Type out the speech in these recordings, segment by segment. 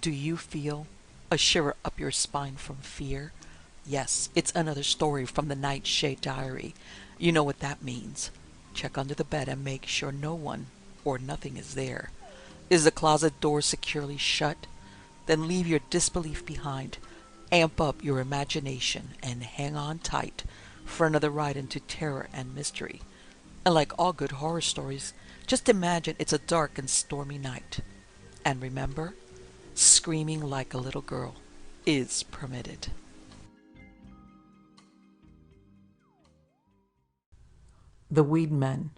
Do you feel a shiver up your spine from fear? Yes, it's another story from the Nightshade diary. You know what that means. Check under the bed and make sure no one or nothing is there. Is the closet door securely shut? Then leave your disbelief behind. Amp up your imagination and hang on tight for another ride into terror and mystery. And like all good horror stories, just imagine it's a dark and stormy night. And remember, screaming like a little girl is permitted. The Weed Men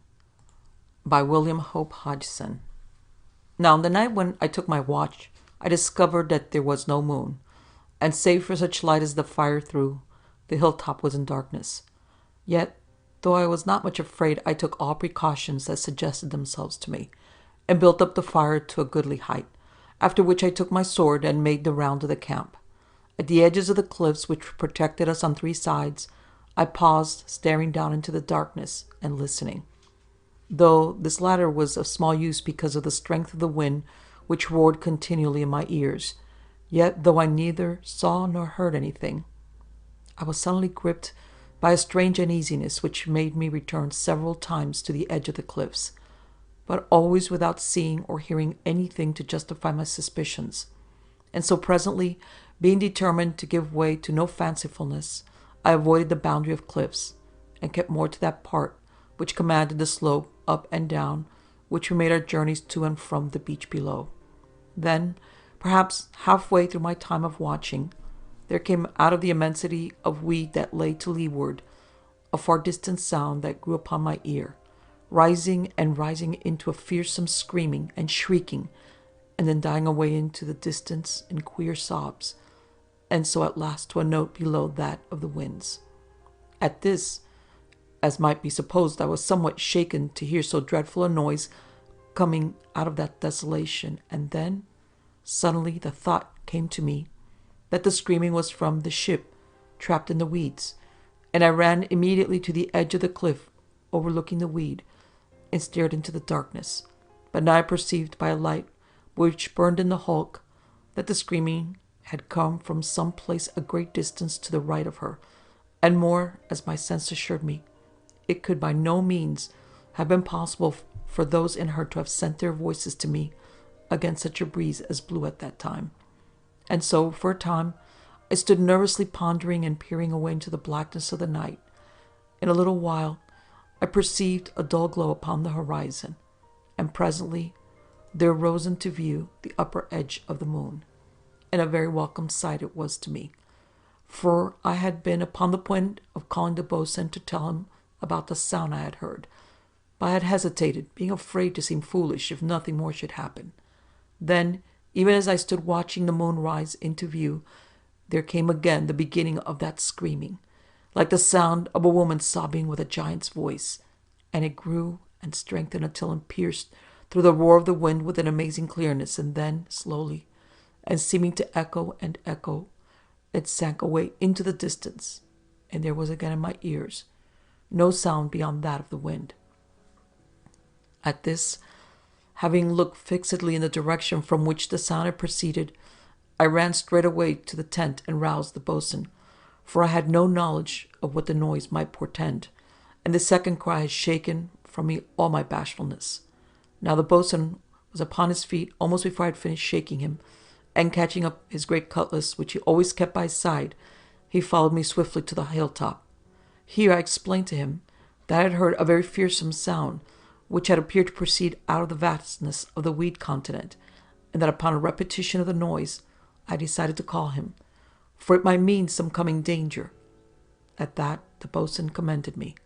by William Hope Hodgson. Now, on the night when I took my watch, I discovered that there was no moon, and save for such light as the fire threw, the hilltop was in darkness. Yet, though I was not much afraid, I took all precautions that suggested themselves to me, and built up the fire to a goodly height, after which I took my sword and made the round of the camp. At the edges of the cliffs which protected us on three sides, I paused, staring down into the darkness and listening. Though this latter was of small use because of the strength of the wind which roared continually in my ears, yet though I neither saw nor heard anything, I was suddenly gripped by a strange uneasiness which made me return several times to the edge of the cliffs, but always without seeing or hearing anything to justify my suspicions. And so presently, being determined to give way to no fancifulness, I avoided the boundary of cliffs, and kept more to that part which commanded the slope up and down, which we made our journeys to and from the beach below. Then, perhaps halfway through my time of watching, there came out of the immensity of weed that lay to leeward a far distant sound that grew upon my ear, rising and rising into a fearsome screaming and shrieking, and then dying away into the distance in queer sobs, and so at last to a note below that of the winds. At this, as might be supposed, I was somewhat shaken to hear so dreadful a noise coming out of that desolation, and then suddenly the thought came to me that the screaming was from the ship trapped in the weeds, and I ran immediately to the edge of the cliff overlooking the weed, and stared into the darkness. But now I perceived by a light which burned in the hulk that the screaming had come from some place a great distance to the right of her, and more, as my sense assured me, it could by no means have been possible for those in her to have sent their voices to me against such a breeze as blew at that time. And so, for a time, I stood nervously pondering and peering away into the blackness of the night. In a little while, I perceived a dull glow upon the horizon, and presently there rose into view the upper edge of the moon, and a very welcome sight it was to me, for I had been upon the point of calling the boatswain to tell him about the sound I had heard, but I had hesitated, being afraid to seem foolish if nothing more should happen. Then, even as I stood watching the moon rise into view, there came again the beginning of that screaming, like the sound of a woman sobbing with a giant's voice, and it grew and strengthened until it pierced through the roar of the wind with an amazing clearness, and then, slowly, and seeming to echo and echo, it sank away into the distance, and there was again in my ears no sound beyond that of the wind. At this, having looked fixedly in the direction from which the sound had proceeded, I ran straight away to the tent and roused the boatswain, for I had no knowledge of what the noise might portend, and the second cry had shaken from me all my bashfulness. Now the boatswain was upon his feet almost before I had finished shaking him, and catching up his great cutlass, which he always kept by his side, he followed me swiftly to the hilltop. Here I explained to him that I had heard a very fearsome sound, which had appeared to proceed out of the vastness of the weed continent, and that upon a repetition of the noise, I decided to call him, for it might mean some coming danger. At that, the boatswain commended me,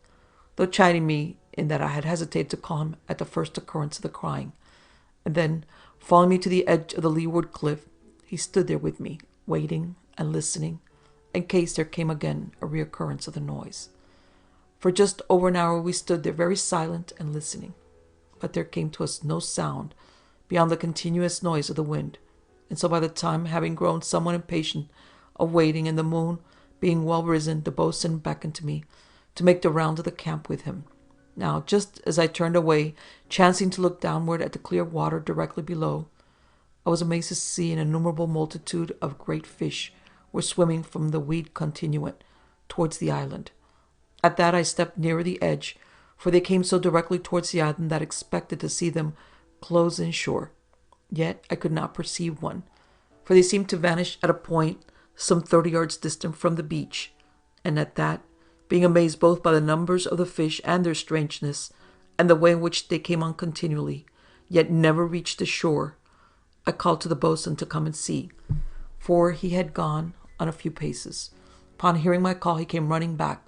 though chiding me in that I had hesitated to call him at the first occurrence of the crying, and then, following me to the edge of the leeward cliff, he stood there with me, waiting and listening, in case there came again a reoccurrence of the noise. For just over an hour we stood there very silent and listening, but there came to us no sound beyond the continuous noise of the wind, and so by the time, having grown somewhat impatient of waiting, and the moon being well risen, the boatswain beckoned to me to make the round of the camp with him. Now, just as I turned away, chancing to look downward at the clear water directly below, I was amazed to see an innumerable multitude of great fish were swimming from the weed continuant towards the island. At that I stepped nearer the edge, for they came so directly towards the island that I expected to see them close in shore. Yet I could not perceive one, for they seemed to vanish at a point some 30 yards distant from the beach. And at that, being amazed both by the numbers of the fish and their strangeness, and the way in which they came on continually, yet never reached the shore, I called to the boatswain to come and see, for he had gone on a few paces. Upon hearing my call, he came running back,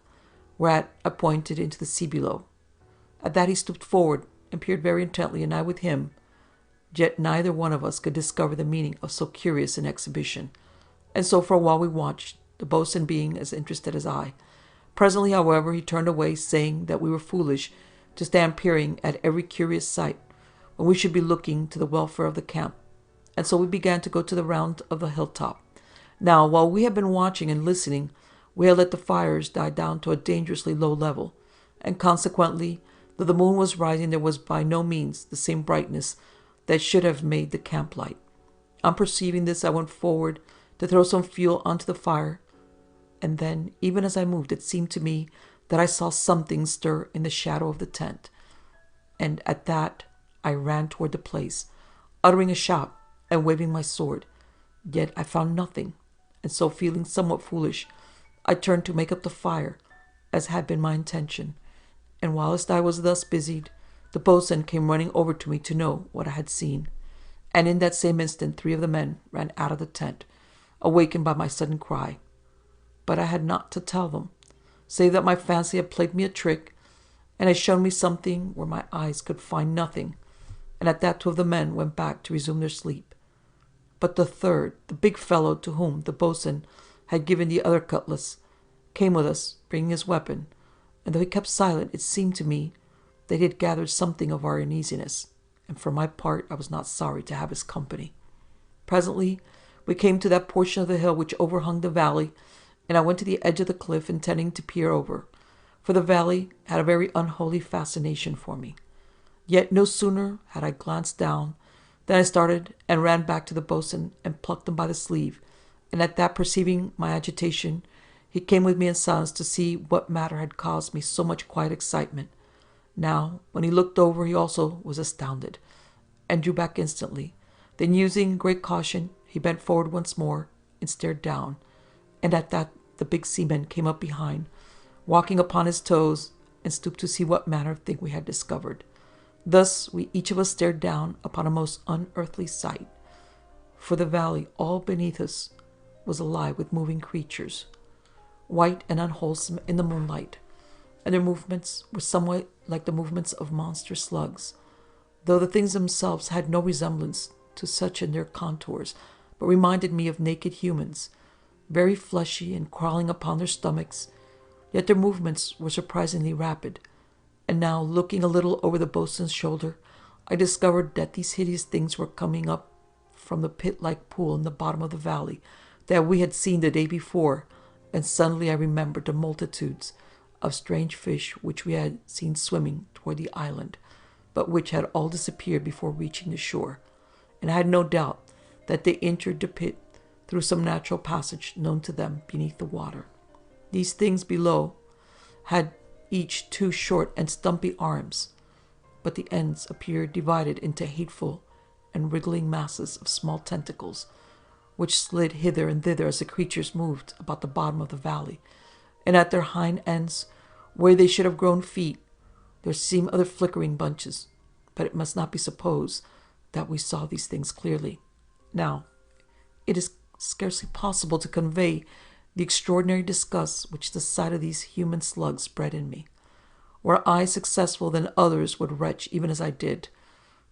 whereat I pointed into the sea below. At that he stooped forward and peered very intently, and I with him. Yet neither one of us could discover the meaning of so curious an exhibition, and so for a while we watched, the boatswain being as interested as I. Presently, however, he turned away, saying that we were foolish to stand peering at every curious sight, when we should be looking to the welfare of the camp. And so we began to go to the round of the hilltop. Now, while we had been watching and listening, we had let the fires die down to a dangerously low level, and consequently, though the moon was rising, there was by no means the same brightness that should have made the camp light. On perceiving this, I went forward to throw some fuel onto the fire, and then, even as I moved, it seemed to me that I saw something stir in the shadow of the tent, and at that I ran toward the place, uttering a shout and waving my sword. Yet I found nothing, and so feeling somewhat foolish, I turned to make up the fire, as had been my intention, and whilst I was thus busied, the boatswain came running over to me to know what I had seen, and in that same instant 3 of the men ran out of the tent, awakened by my sudden cry. But I had naught to tell them, save that my fancy had played me a trick, and had shown me something where my eyes could find nothing, and at that 2 of the men went back to resume their sleep. But the third, the big fellow to whom the boatswain had given the other cutlass, came with us, bringing his weapon, and though he kept silent, it seemed to me that he had gathered something of our uneasiness, and for my part I was not sorry to have his company. Presently we came to that portion of the hill which overhung the valley, and I went to the edge of the cliff, intending to peer over, for the valley had a very unholy fascination for me. Yet no sooner had I glanced down than I started and ran back to the boatswain and plucked him by the sleeve, and at that, perceiving my agitation, he came with me in silence to see what matter had caused me so much quiet excitement. Now, when he looked over, he also was astounded, and drew back instantly. Then, using great caution, he bent forward once more and stared down, and at that the big seaman came up behind, walking upon his toes, and stooped to see what manner of thing we had discovered. Thus we each of us stared down upon a most unearthly sight, for the valley all beneath us was alive with moving creatures, white and unwholesome in the moonlight, and their movements were somewhat like the movements of monster slugs, though the things themselves had no resemblance to such in their contours, but reminded me of naked humans, very fleshy and crawling upon their stomachs, yet their movements were surprisingly rapid. And now, looking a little over the boatswain's shoulder, I discovered that these hideous things were coming up from the pit-like pool in the bottom of the valley that we had seen the day before, and suddenly I remembered the multitudes of strange fish which we had seen swimming toward the island, but which had all disappeared before reaching the shore, and I had no doubt that they entered the pit through some natural passage known to them beneath the water. These things below had each 2 short and stumpy arms, but the ends appeared divided into hateful and wriggling masses of small tentacles, which slid hither and thither as the creatures moved about the bottom of the valley, and at their hind ends, where they should have grown feet, there seemed other flickering bunches, but it must not be supposed that we saw these things clearly. Now, it is scarcely possible to convey the extraordinary disgust which the sight of these human slugs bred in me. Were I successful, then others would retch even as I did,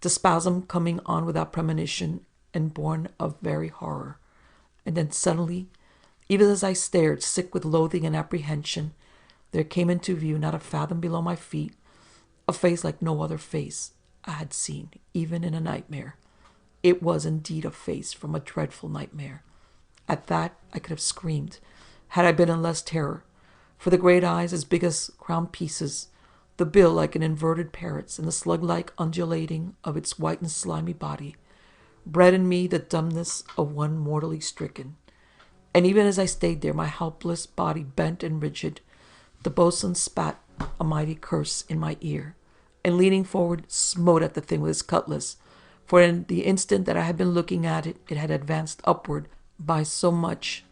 the spasm coming on without premonition and born of very horror. And then suddenly, even as I stared, sick with loathing and apprehension, there came into view, not a fathom below my feet, a face like no other face I had seen, even in a nightmare. It was indeed a face from a dreadful nightmare. At that I could have screamed, had I been in less terror, for the great eyes as big as crown pieces, the bill like an inverted parrot's, and the slug-like undulating of its white and slimy body bred in me the dumbness of one mortally stricken. And even as I stayed there, my helpless body bent and rigid, the boatswain spat a mighty curse in my ear, and leaning forward, smote at the thing with his cutlass. For in the instant that I had been looking at it, it had advanced upward by so much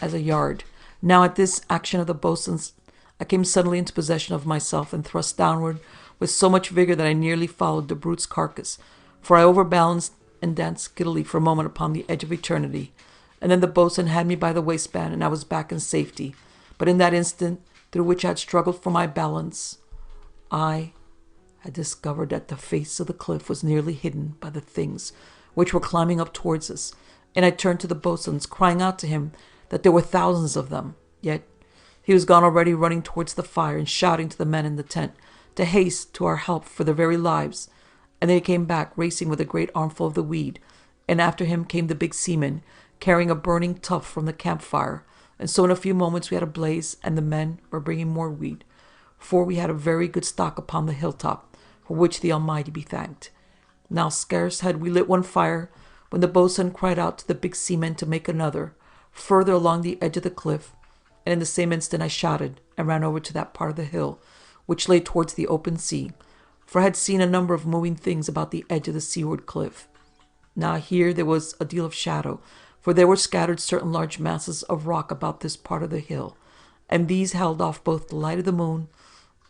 as a yard. Now at this action of the boatswain's, I came suddenly into possession of myself and thrust downward with so much vigor that I nearly followed the brute's carcass, for I overbalanced and danced giddily for a moment upon the edge of eternity. And then the boatswain had me by the waistband, and I was back in safety. But in that instant, through which I had struggled for my balance, I had discovered that the face of the cliff was nearly hidden by the things which were climbing up towards us, and I turned to the boatswain, crying out to him that there were thousands of them. Yet he was gone already, running towards the fire and shouting to the men in the tent to haste to our help for their very lives. And then he came back, racing with a great armful of the weed, and after him came the big seaman, carrying a burning tuft from the campfire. And so in a few moments we had a blaze, and the men were bringing more weed, for we had a very good stock upon the hilltop, for which the Almighty be thanked. Now scarce had we lit one fire, when the boatswain cried out to the big seaman to make another, further along the edge of the cliff, and in the same instant I shouted and ran over to that part of the hill which lay towards the open sea, for I had seen a number of moving things about the edge of the seaward cliff. Now here there was a deal of shadow, for there were scattered certain large masses of rock about this part of the hill, and these held off both the light of the moon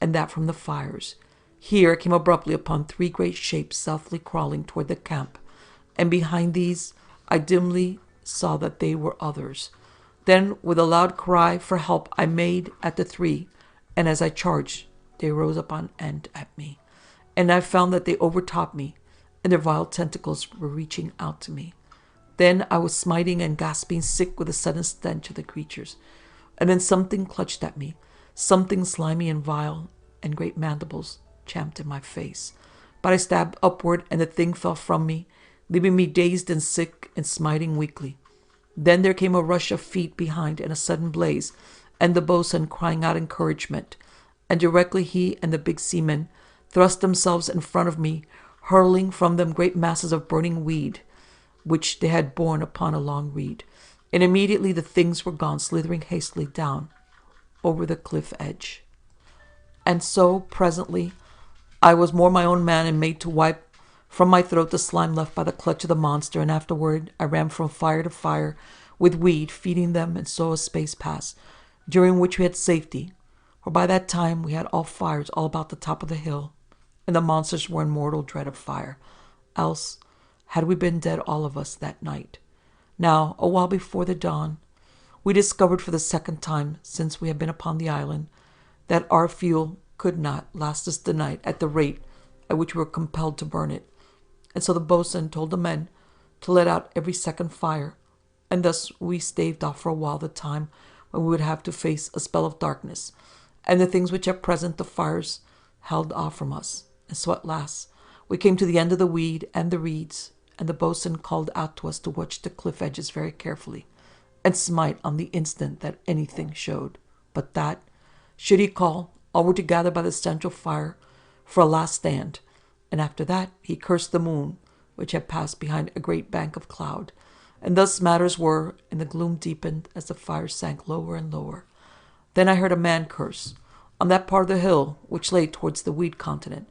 and that from the fires. Here I came abruptly upon three great shapes stealthily crawling toward the camp, and behind these I dimly saw that they were others. Then with a loud cry for help I made at the three, and as I charged, they rose up on end at me, and I found that they overtopped me, and their vile tentacles were reaching out to me. Then I was smiting and gasping, sick with the sudden stench of the creatures, and then something clutched at me, something slimy and vile, and great mandibles champed in my face. But I stabbed upward, and the thing fell from me, leaving me dazed and sick and smiting weakly. Then there came a rush of feet behind and a sudden blaze, and the boatswain crying out encouragement, and directly he and the big seaman thrust themselves in front of me, hurling from them great masses of burning weed, which they had borne upon a long reed. And immediately the things were gone, slithering hastily down over the cliff edge. And so, presently, I was more my own man and made to wipe from my throat the slime left by the clutch of the monster, and afterward I ran from fire to fire with weed, feeding them, and so a space passed, during which we had safety, for by that time we had all fires all about the top of the hill, and the monsters were in mortal dread of fire. Else had we been dead all of us that night. Now, a while before the dawn, we discovered for the second time since we had been upon the island that our fuel could not last us the night at the rate at which we were compelled to burn it. And so the boatswain told the men to let out every second fire, and thus we staved off for a while the time when we would have to face a spell of darkness, and the things which at present the fires held off from us. And so at last we came to the end of the weed and the reeds, and the boatswain called out to us to watch the cliff edges very carefully, and smite on the instant that anything showed. But that, should he call, all were to gather by the central fire for a last stand. And after that he cursed the moon, which had passed behind a great bank of cloud. And thus matters were, and the gloom deepened as the fire sank lower and lower. Then I heard a man curse, on that part of the hill which lay towards the weed continent,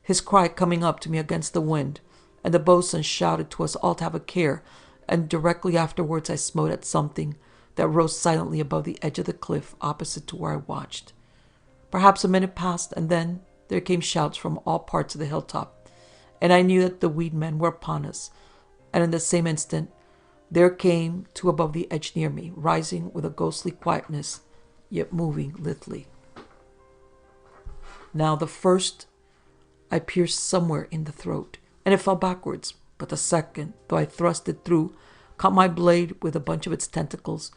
his cry coming up to me against the wind, and the boatswain shouted to us all to have a care, and directly afterwards I smote at something that rose silently above the edge of the cliff opposite to where I watched. Perhaps a minute passed, and then there came shouts from all parts of the hilltop, and I knew that the weed men were upon us, and in the same instant there came two above the edge near me, rising with a ghostly quietness, yet moving lithely. Now the first I pierced somewhere in the throat, and it fell backwards, but the second, though I thrust it through, caught my blade with a bunch of its tentacles,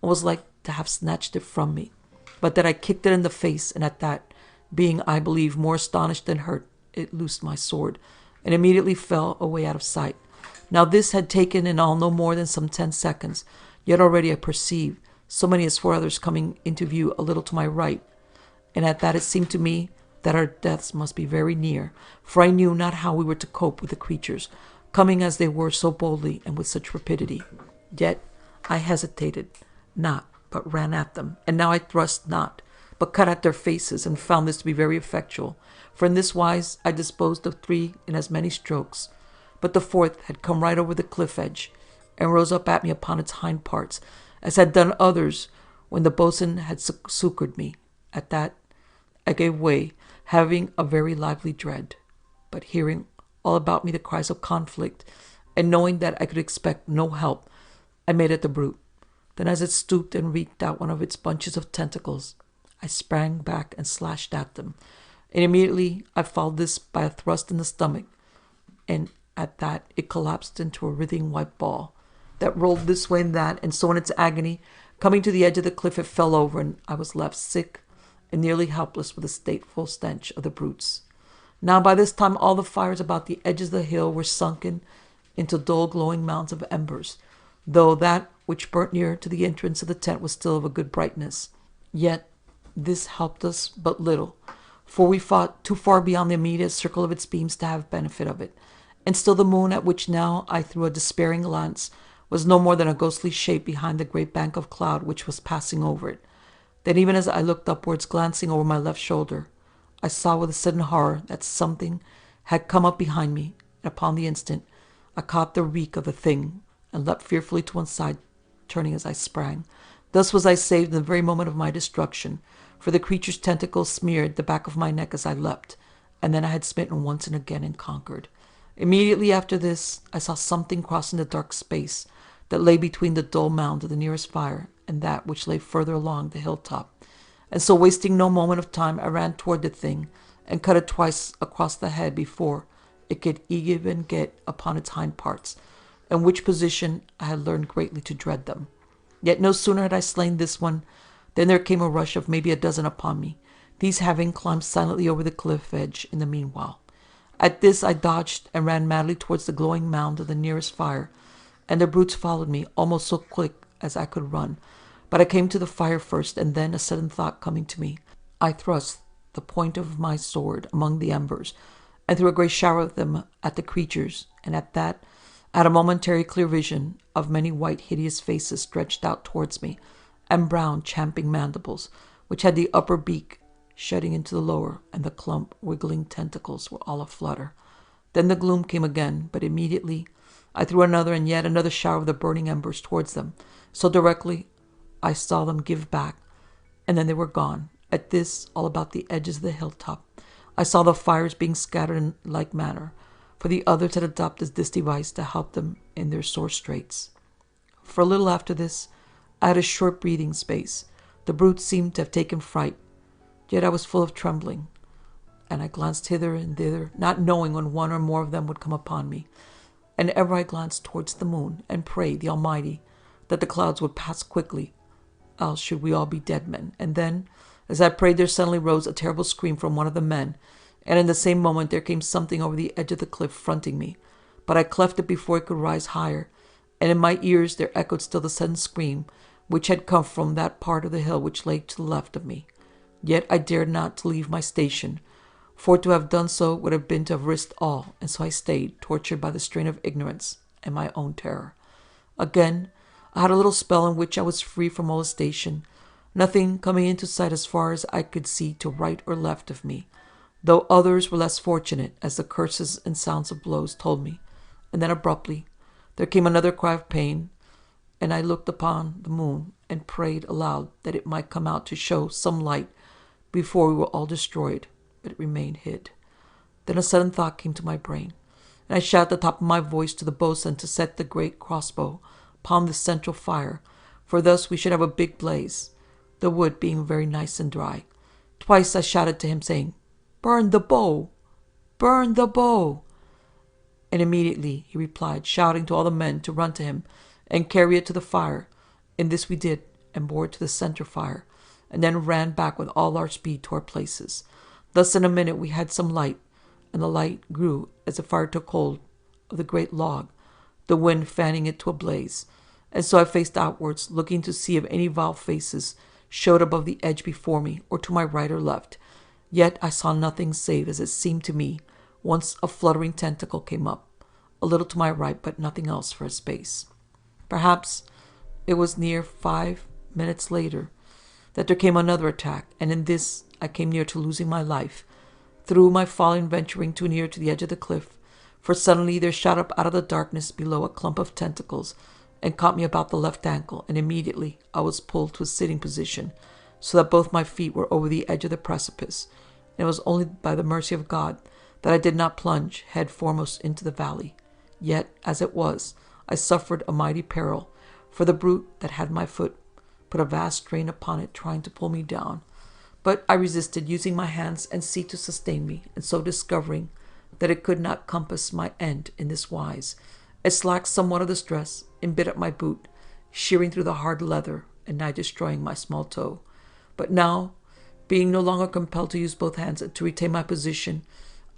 and was like to have snatched it from me, but that I kicked it in the face, and at that, being, I believe, more astonished than hurt, it loosed my sword, and immediately fell away out of sight. Now this had taken in all no more than some 10 seconds, yet already I perceived so many as 4 others coming into view a little to my right, and at that it seemed to me that our deaths must be very near, for I knew not how we were to cope with the creatures, coming as they were so boldly and with such rapidity. Yet I hesitated not, but ran at them, and now I thrust not, but cut at their faces, and found this to be very effectual, for in this wise I disposed of 3 in as many strokes. But the 4th had come right over the cliff edge, and rose up at me upon its hind parts, as had done others when the boatswain had succored me. At that I gave way, having a very lively dread, but hearing all about me the cries of conflict, and knowing that I could expect no help, I made at the brute. Then as it stooped and reached out one of its bunches of tentacles, I sprang back and slashed at them, and immediately I followed this by a thrust in the stomach, and at that it collapsed into a writhing white ball that rolled this way and that, and so in its agony, coming to the edge of the cliff, it fell over, and I was left sick and nearly helpless with the stateful stench of the brutes. Now by this time all the fires about the edges of the hill were sunken into dull glowing mounds of embers, though that which burnt near to the entrance of the tent was still of a good brightness. Yet this helped us but little, for we fought too far beyond the immediate circle of its beams to have benefit of it, and still the moon, at which now I threw a despairing glance, was no more than a ghostly shape behind the great bank of cloud which was passing over it. Then even as I looked upwards, glancing over my left shoulder, I saw with a sudden horror that something had come up behind me, and upon the instant I caught the reek of the thing, and leapt fearfully to one side, turning as I sprang. Thus was I saved in the very moment of my destruction, for the creature's tentacles smeared the back of my neck as I leapt, and then I had smitten once and again and conquered. Immediately after this, I saw something crossing the dark space that lay between the dull mound of the nearest fire and that which lay further along the hilltop. And so, wasting no moment of time, I ran toward the thing and cut it twice across the head before it could even get upon its hind parts, in which position I had learned greatly to dread them. Yet no sooner had I slain this one than there came a rush of maybe a dozen upon me, these having climbed silently over the cliff edge in the meanwhile. At this I dodged and ran madly towards the glowing mound of the nearest fire, and the brutes followed me almost so quick as I could run. But I came to the fire first, and then, a sudden thought coming to me, I thrust the point of my sword among the embers, and threw a great shower of them at the creatures, and at that I had a momentary clear vision of many white hideous faces stretched out towards me, and brown champing mandibles, which had the upper beak shutting into the lower, and the clump wiggling tentacles were all aflutter. Then the gloom came again, but immediately I threw another and yet another shower of the burning embers towards them, so directly I saw them give back, and then they were gone. At this, all about the edges of the hilltop, I saw the fires being scattered in like manner, for the others had adopted this device to help them in their sore straits. For a little after this, I had a short breathing space. The brutes seemed to have taken fright, yet I was full of trembling, and I glanced hither and thither, not knowing when one or more of them would come upon me. And ever I glanced towards the moon, and prayed the Almighty that the clouds would pass quickly, else should we all be dead men. And then, as I prayed, there suddenly rose a terrible scream from one of the men, and in the same moment there came something over the edge of the cliff fronting me. But I cleft it before it could rise higher, and in my ears there echoed still the sudden scream, which had come from that part of the hill which lay to the left of me. Yet I dared not to leave my station, for to have done so would have been to have risked all, and so I stayed, tortured by the strain of ignorance and my own terror. Again, I had a little spell in which I was free from molestation, nothing coming into sight as far as I could see to right or left of me, though others were less fortunate, as the curses and sounds of blows told me. And then abruptly there came another cry of pain, and I looked upon the moon and prayed aloud that it might come out to show some light before we were all destroyed, but it remained hid. Then a sudden thought came to my brain, and I shouted at the top of my voice to the boatswain to set the great crossbow upon the central fire, for thus we should have a big blaze, the wood being very nice and dry. Twice I shouted to him, saying, "Burn the bow! Burn the bow!" And immediately he replied, shouting to all the men to run to him and carry it to the fire. And this we did, and bore it to the center fire, and then ran back with all our speed to our places. Thus in a minute we had some light, and the light grew as the fire took hold of the great log, the wind fanning it to a blaze. And so I faced outwards, looking to see if any vile faces showed above the edge before me, or to my right or left. Yet I saw nothing save, as it seemed to me, once a fluttering tentacle came up, a little to my right, but nothing else for a space. Perhaps it was near 5 minutes later that there came another attack, and in this I came near to losing my life, through my falling venturing too near to the edge of the cliff, for suddenly there shot up out of the darkness below a clump of tentacles and caught me about the left ankle, and immediately I was pulled to a sitting position, so that both my feet were over the edge of the precipice, and it was only by the mercy of God that I did not plunge head foremost into the valley. Yet, as it was, I suffered a mighty peril, for the brute that had my foot put a vast strain upon it, trying to pull me down. But I resisted, using my hands and feet to sustain me, and so discovering that it could not compass my end in this wise, it slacked somewhat of the stress, and bit at my boot, shearing through the hard leather, and nigh destroying my small toe. But now, being no longer compelled to use both hands to retain my position,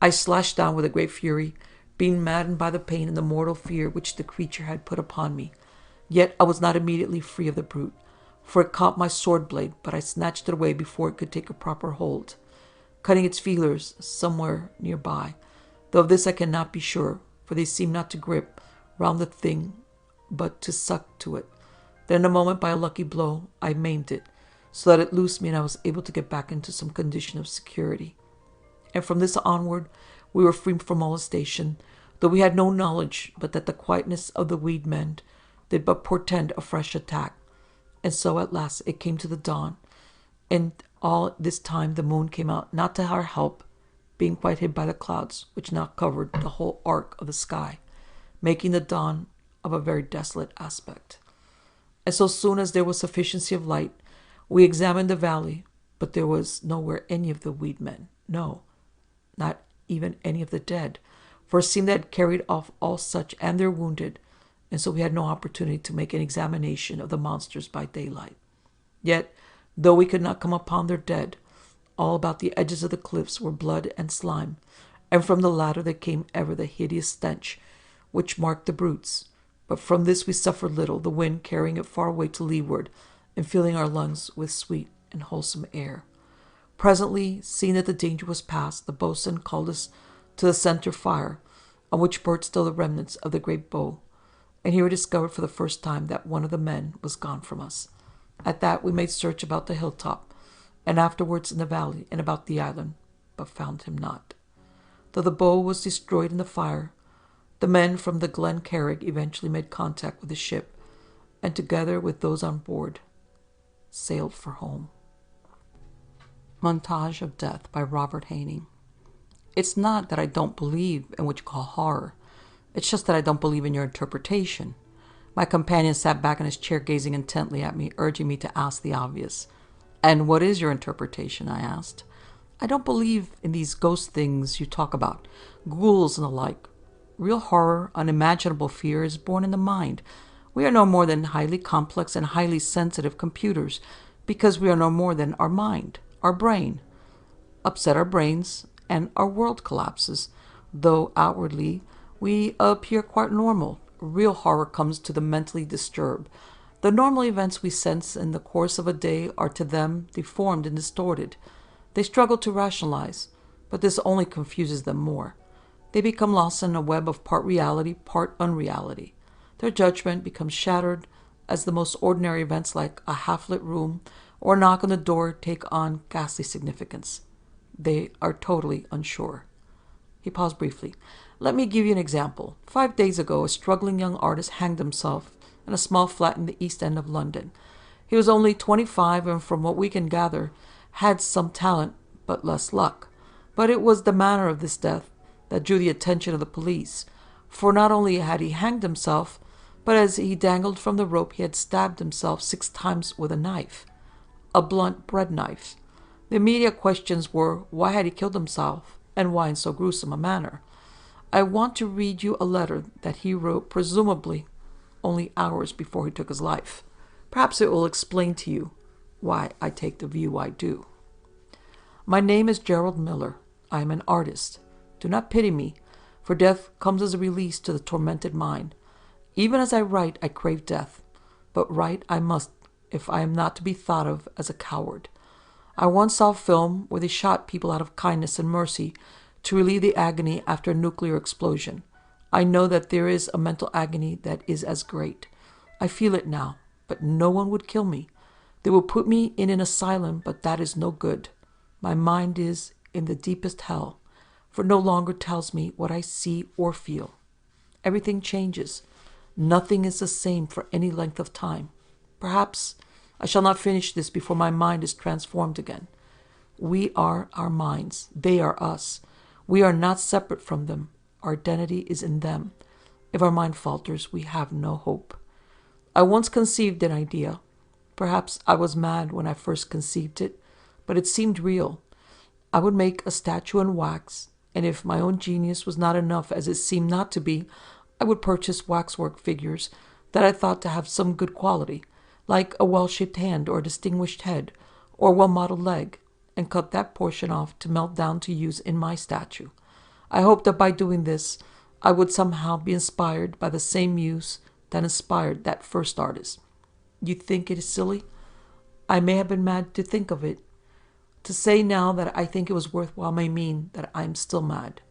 I slashed down with a great fury, being maddened by the pain and the mortal fear which the creature had put upon me. Yet I was not immediately free of the brute, for it caught my sword blade, but I snatched it away before it could take a proper hold, cutting its feelers somewhere nearby, though of this I cannot be sure, for they seemed not to grip round the thing, but to suck to it. Then in a moment, by a lucky blow, I maimed it, so that it loosed me and I was able to get back into some condition of security. And from this onward, we were free from molestation, though we had no knowledge but that the quietness of the weed men did but portend a fresh attack. And so at last it came to the dawn, and all this time the moon came out not to our help, being quite hid by the clouds which now covered the whole arc of the sky, making the dawn of a very desolate aspect. And so soon as there was sufficiency of light, we examined the valley, but there was nowhere any of the weed men, no, not even any of the dead, for it seemed they had carried off all such and their wounded, and so we had no opportunity to make an examination of the monsters by daylight. Yet, though we could not come upon their dead, all about the edges of the cliffs were blood and slime, and from the latter there came ever the hideous stench which marked the brutes. But from this we suffered little, the wind carrying it far away to leeward, and filling our lungs with sweet and wholesome air. Presently, seeing that the danger was past, the boatswain called us to the center fire, on which burnt still the remnants of the great bow, and here we discovered for the first time that one of the men was gone from us. At that we made search about the hilltop, and afterwards in the valley and about the island, but found him not. Though the bow was destroyed in the fire, the men from the Glen Carrig eventually made contact with the ship, and together with those on board, sailed for home. Montage of Death by Robert Haining. It's not that I don't believe in what you call horror. It's just that I don't believe in your interpretation. My companion sat back in his chair gazing intently at me, urging me to ask the obvious. And what is your interpretation? I asked. I don't believe in these ghost things you talk about, ghouls and the like. Real horror, unimaginable fear is born in the mind. We are no more than highly complex and highly sensitive computers, because we are no more than our mind, our brain. Upset our brains, and our world collapses, though outwardly we appear quite normal. Real horror comes to the mentally disturbed. The normal events we sense in the course of a day are to them deformed and distorted. They struggle to rationalize, but this only confuses them more. They become lost in a web of part reality, part unreality. Their judgment becomes shattered as the most ordinary events like a half-lit room or a knock on the door take on ghastly significance. They are totally unsure. He paused briefly. Let me give you an example. 5 days ago, a struggling young artist hanged himself in a small flat in the East End of London. He was only 25 and, from what we can gather, had some talent but less luck. But it was the manner of this death that drew the attention of the police, for not only had he hanged himself, but as he dangled from the rope he had stabbed himself 6 times with a knife, a blunt bread knife. The immediate questions were, why had he killed himself, and why in so gruesome a manner? I want to read you a letter that he wrote, presumably only hours before he took his life. Perhaps it will explain to you why I take the view I do. My name is Gerald Miller. I am an artist. Do not pity me, for death comes as a release to the tormented mind. Even as I write, I crave death, but write I must if I am not to be thought of as a coward. I once saw a film where they shot people out of kindness and mercy to relieve the agony after a nuclear explosion. I know that there is a mental agony that is as great. I feel it now, but no one would kill me. They will put me in an asylum, but that is no good. My mind is in the deepest hell, for it no longer tells me what I see or feel. Everything changes. Nothing is the same for any length of time. Perhaps I shall not finish this before my mind is transformed again. We are our minds. They are us. We are not separate from them. Our identity is in them. If our mind falters, we have no hope. I once conceived an idea. Perhaps I was mad when I first conceived it, but it seemed real. I would make a statue in wax, and if my own genius was not enough, as it seemed not to be, I would purchase waxwork figures that I thought to have some good quality, like a well-shaped hand or a distinguished head or a well-modeled leg, and cut that portion off to melt down to use in my statue. I hoped that by doing this, I would somehow be inspired by the same muse that inspired that first artist. You think it is silly? I may have been mad to think of it. To say now that I think it was worthwhile may mean that I am still mad.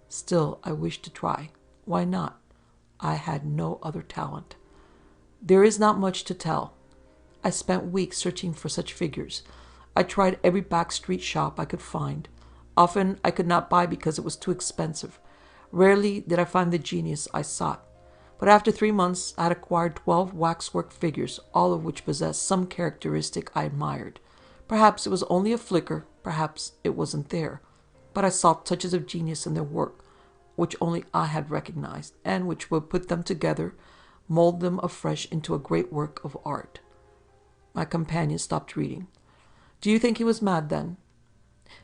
Still, I wish to try. Why not? I had no other talent. There is not much to tell. I spent weeks searching for such figures. I tried every back street shop I could find. Often I could not buy because it was too expensive. Rarely did I find the genius I sought. But after 3 months, I had acquired 12 waxwork figures, all of which possessed some characteristic I admired. Perhaps it was only a flicker, perhaps it wasn't there. But I saw touches of genius in their work, which only I had recognized, and which would put them together, mold them afresh into a great work of art. My companion stopped reading. Do you think he was mad then?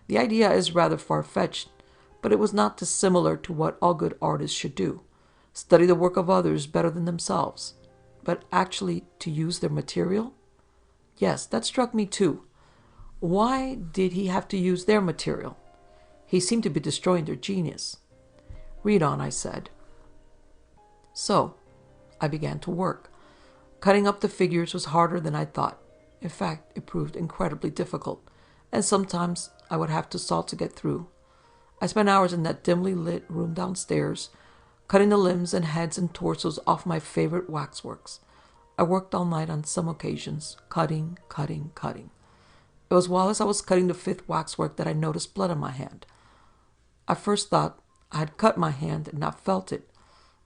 The idea is rather far-fetched, but it was not dissimilar to what all good artists should do. Study the work of others better than themselves. But actually to use their material? Yes, that struck me too. Why did he have to use their material? He seemed to be destroying their genius. Read on, I said. So, I began to work. Cutting up the figures was harder than I thought. In fact, it proved incredibly difficult, and sometimes I would have to saw to get through. I spent hours in that dimly lit room downstairs, cutting the limbs and heads and torsos off my favorite waxworks. I worked all night on some occasions, cutting. It was while I was cutting the 5th waxwork that I noticed blood on my hand. I first thought I had cut my hand and not felt it.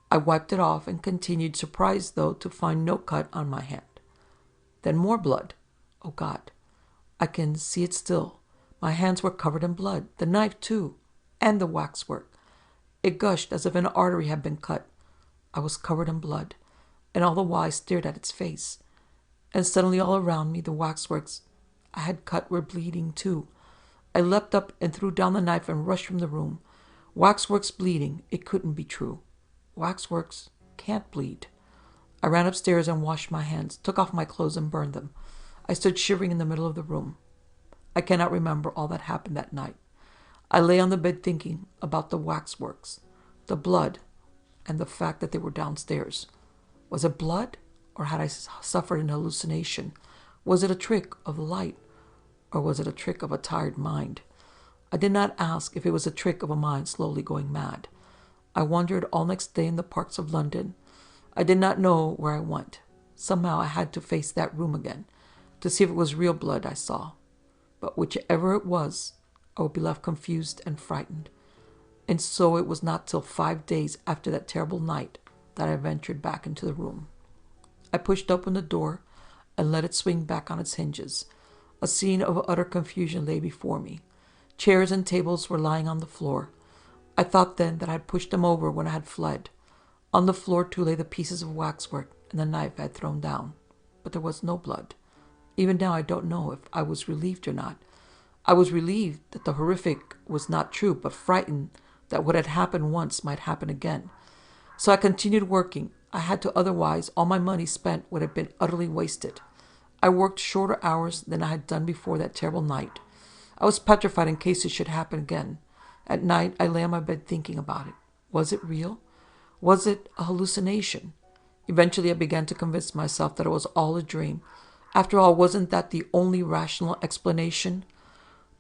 I wiped it off and continued, surprised though to find no cut on my hand. Then more blood. Oh God, I can see it still. My hands were covered in blood, the knife too, and the waxwork. It gushed as if an artery had been cut. I was covered in blood, and all the while I stared at its face. And suddenly all around me the waxworks I had cut were bleeding too. I leapt up and threw down the knife and rushed from the room. Waxworks bleeding, it couldn't be true. Waxworks can't bleed. I ran upstairs and washed my hands, took off my clothes and burned them. I stood shivering in the middle of the room. I cannot remember all that happened that night. I lay on the bed thinking about the waxworks, the blood, and the fact that they were downstairs. Was it blood, or had I suffered an hallucination? Was it a trick of the light, or was it a trick of a tired mind? I did not ask if it was a trick of a mind slowly going mad. I wandered all next day in the parks of London. I did not know where I went. Somehow I had to face that room again, to see if it was real blood I saw. But whichever it was, I would be left confused and frightened. And so it was not till 5 days after that terrible night that I ventured back into the room. I pushed open the door and let it swing back on its hinges. A scene of utter confusion lay before me. Chairs and tables were lying on the floor. I thought then that I had pushed them over when I had fled. On the floor too lay the pieces of waxwork and the knife I had thrown down. But there was no blood. Even now I don't know if I was relieved or not. I was relieved that the horrific was not true, but frightened that what had happened once might happen again. So I continued working. I had to, otherwise all my money spent would have been utterly wasted. I worked shorter hours than I had done before that terrible night. I was petrified in case it should happen again. At night I lay on my bed thinking about it. Was it real? Was it a hallucination? Eventually I began to convince myself that it was all a dream. After all, wasn't that the only rational explanation?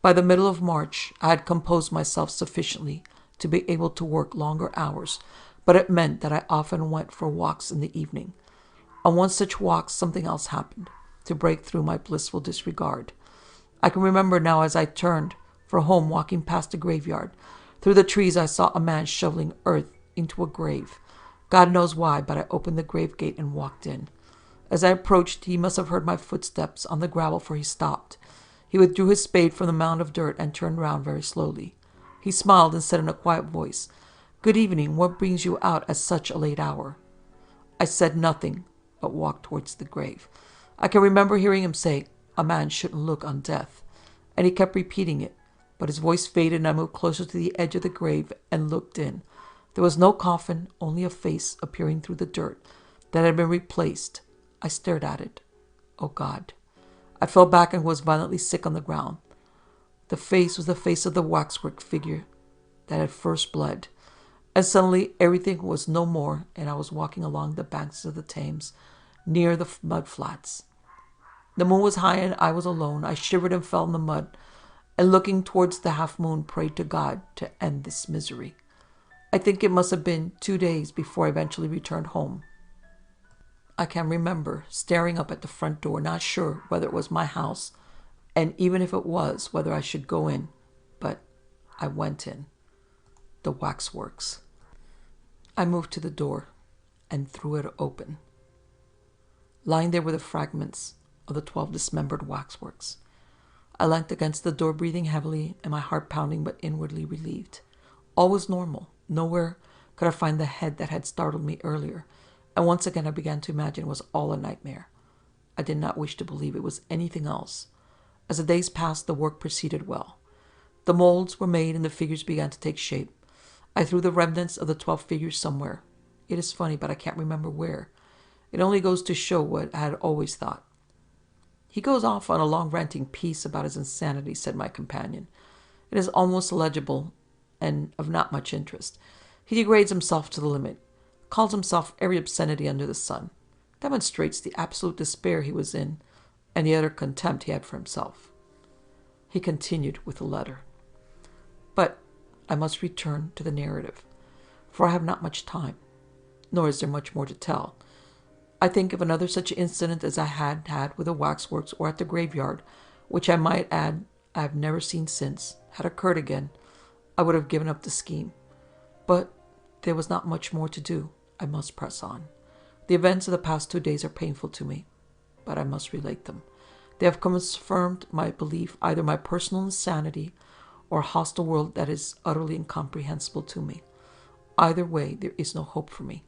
By the middle of March, I had composed myself sufficiently to be able to work longer hours, but it meant that I often went for walks in the evening. On one such walk, something else happened, to break through my blissful disregard. I can remember now as I turned for home walking past the graveyard. Through the trees I saw a man shoveling earth into a grave. God knows why, but I opened the grave gate and walked in. As I approached, he must have heard my footsteps on the gravel, for he stopped. He withdrew his spade from the mound of dirt and turned round very slowly. He smiled and said in a quiet voice, "Good evening. What brings you out at such a late hour?" I said nothing, but walked towards the grave. I can remember hearing him say, "A man shouldn't look on death," and he kept repeating it, but his voice faded and I moved closer to the edge of the grave and looked in. There was no coffin, only a face appearing through the dirt that had been replaced. I stared at it. Oh God. I fell back and was violently sick on the ground. The face was the face of the waxwork figure that had first bled. And suddenly everything was no more, and I was walking along the banks of the Thames, near the mud flats. The moon was high and I was alone. I shivered and fell in the mud, and looking towards the half moon, prayed to God to end this misery. I think it must have been 2 days before I eventually returned home. I can remember staring up at the front door, not sure whether it was my house, and even if it was, whether I should go in. But I went in. The waxworks. I moved to the door and threw it open. Lying there were the fragments of the 12 dismembered waxworks. I leant against the door, breathing heavily and my heart pounding but inwardly relieved. All was normal. Nowhere could I find the head that had startled me earlier, and once again I began to imagine it was all a nightmare. I did not wish to believe it was anything else. As the days passed, the work proceeded well. The molds were made and the figures began to take shape. I threw the remnants of the 12 figures somewhere. It is funny, but I can't remember where. It only goes to show what I had always thought. "He goes off on a long ranting piece about his insanity," said my companion. "It is almost illegible and of not much interest. He degrades himself to the limit, calls himself every obscenity under the sun, demonstrates the absolute despair he was in and the utter contempt he had for himself." He continued with the letter. But I must return to the narrative, for I have not much time, nor is there much more to tell. I think if another such incident as I had had with the waxworks or at the graveyard, which I might add I have never seen since, had occurred again, I would have given up the scheme. But there was not much more to do. I must press on. The events of the past 2 days are painful to me, but I must relate them. They have confirmed my belief, either my personal insanity or a hostile world that is utterly incomprehensible to me. Either way, there is no hope for me.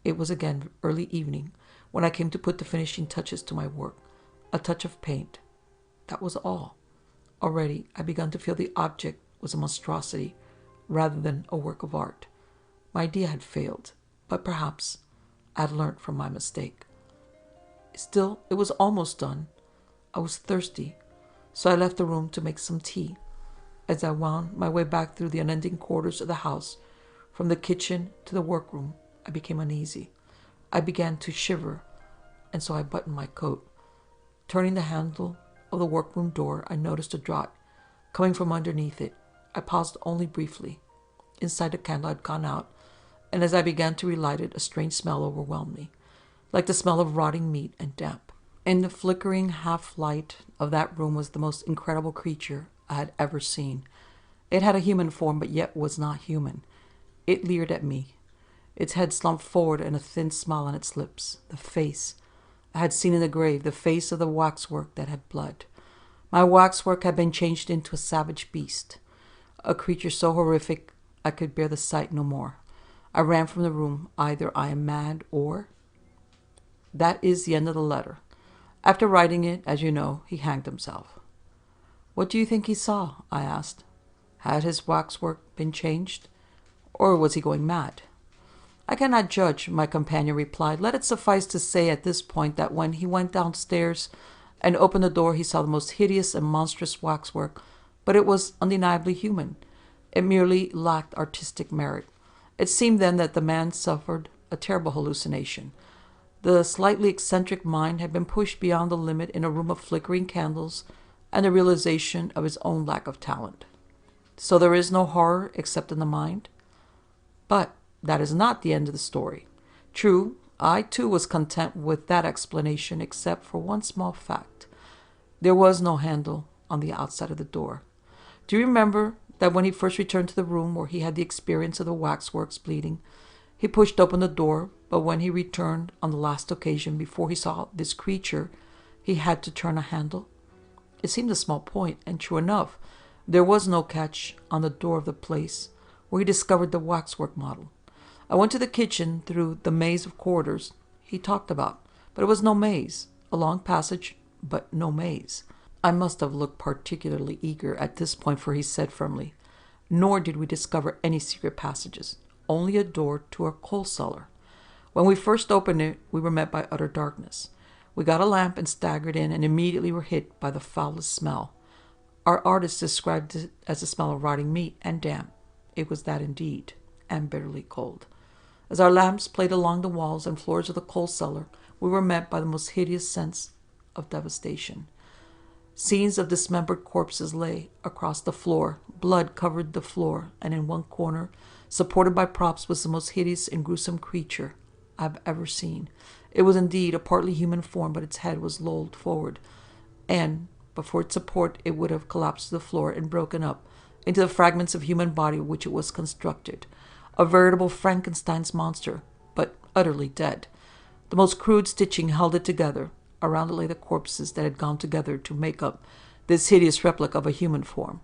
It was again early evening when I came to put the finishing touches to my work. A touch of paint. That was all. Already I began to feel the object was a monstrosity rather than a work of art. My idea had failed, but perhaps I had learnt from my mistake. Still, it was almost done. I was thirsty, so I left the room to make some tea. As I wound my way back through the unending corridors of the house, from the kitchen to the workroom, I became uneasy. I began to shiver, and so I buttoned my coat. Turning the handle of the workroom door, I noticed a draught coming from underneath it. I paused only briefly. Inside the candle had gone out, and as I began to relight it, a strange smell overwhelmed me, like the smell of rotting meat and damp. In the flickering half-light of that room was the most incredible creature I had ever seen. It had a human form, but yet was not human. It leered at me, its head slumped forward and a thin smile on its lips. The face I had seen in the grave, the face of the waxwork that had blood. My waxwork had been changed into a savage beast, a creature so horrific I could bear the sight no more. I ran from the room. Either I am mad or... That is the end of the letter. After writing it, as you know, he hanged himself. "What do you think he saw?" I asked. Had his waxwork been changed? Or was he going mad? "I cannot judge," my companion replied. "Let it suffice to say at this point that when he went downstairs and opened the door, he saw the most hideous and monstrous waxwork, but it was undeniably human. It merely lacked artistic merit. It seemed then that the man suffered a terrible hallucination. The slightly eccentric mind had been pushed beyond the limit in a room of flickering candles and the realization of his own lack of talent. So there is no horror except in the mind?" "But," That is not the end of the story. True, I too was content with that explanation except for one small fact. There was no handle on the outside of the door. Do you remember that when he first returned to the room where he had the experience of the waxworks bleeding, he pushed open the door, but when he returned on the last occasion before he saw this creature, he had to turn a handle? It seemed a small point, and true enough, there was no catch on the door of the place where he discovered the waxwork model. I went to the kitchen through the maze of corridors he talked about, but it was no maze. A long passage, but no maze. I must have looked particularly eager at this point, for he said firmly, "Nor did we discover any secret passages, only a door to a coal cellar. When we first opened it, we were met by utter darkness. We got a lamp and staggered in, and immediately were hit by the foulest smell. Our artist described it as the smell of rotting meat and damp. It was that indeed, and bitterly cold. As our lamps played along the walls and floors of the coal cellar, we were met by the most hideous sense of devastation. Scenes of dismembered corpses lay across the floor. Blood covered the floor, and in one corner, supported by props, was the most hideous and gruesome creature I have ever seen. It was indeed a partly human form, but its head was lolled forward, and but for its support it would have collapsed to the floor and broken up into the fragments of human body which it was constructed. A veritable Frankenstein's monster, but utterly dead. The most crude stitching held it together. Around it lay the corpses that had gone together to make up this hideous replica of a human form.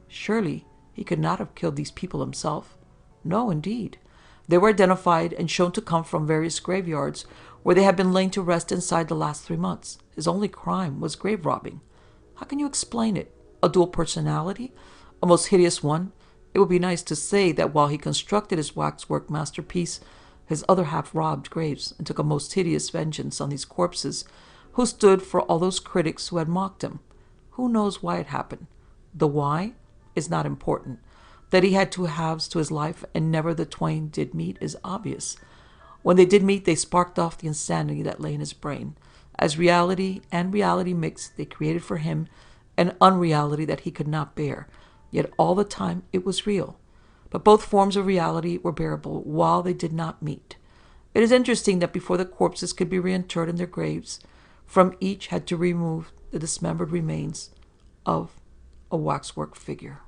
Surely he could not have killed these people himself. No, indeed. They were identified and shown to come from various graveyards where they had been laid to rest inside the last 3 months. His only crime was grave robbing. How can you explain it? A dual personality? A most hideous one? It would be nice to say that while he constructed his waxwork masterpiece, his other half robbed graves and took a most hideous vengeance on these corpses who stood for all those critics who had mocked him. Who knows why it happened? The why is not important. That he had 2 halves to his life and never the twain did meet is obvious. When they did meet, they sparked off the insanity that lay in his brain. As reality and reality mixed, they created for him an unreality that he could not bear. Yet all the time it was real. But both forms of reality were bearable while they did not meet. It is interesting that before the corpses could be reinterred in their graves, from each had to remove the dismembered remains of a waxwork figure.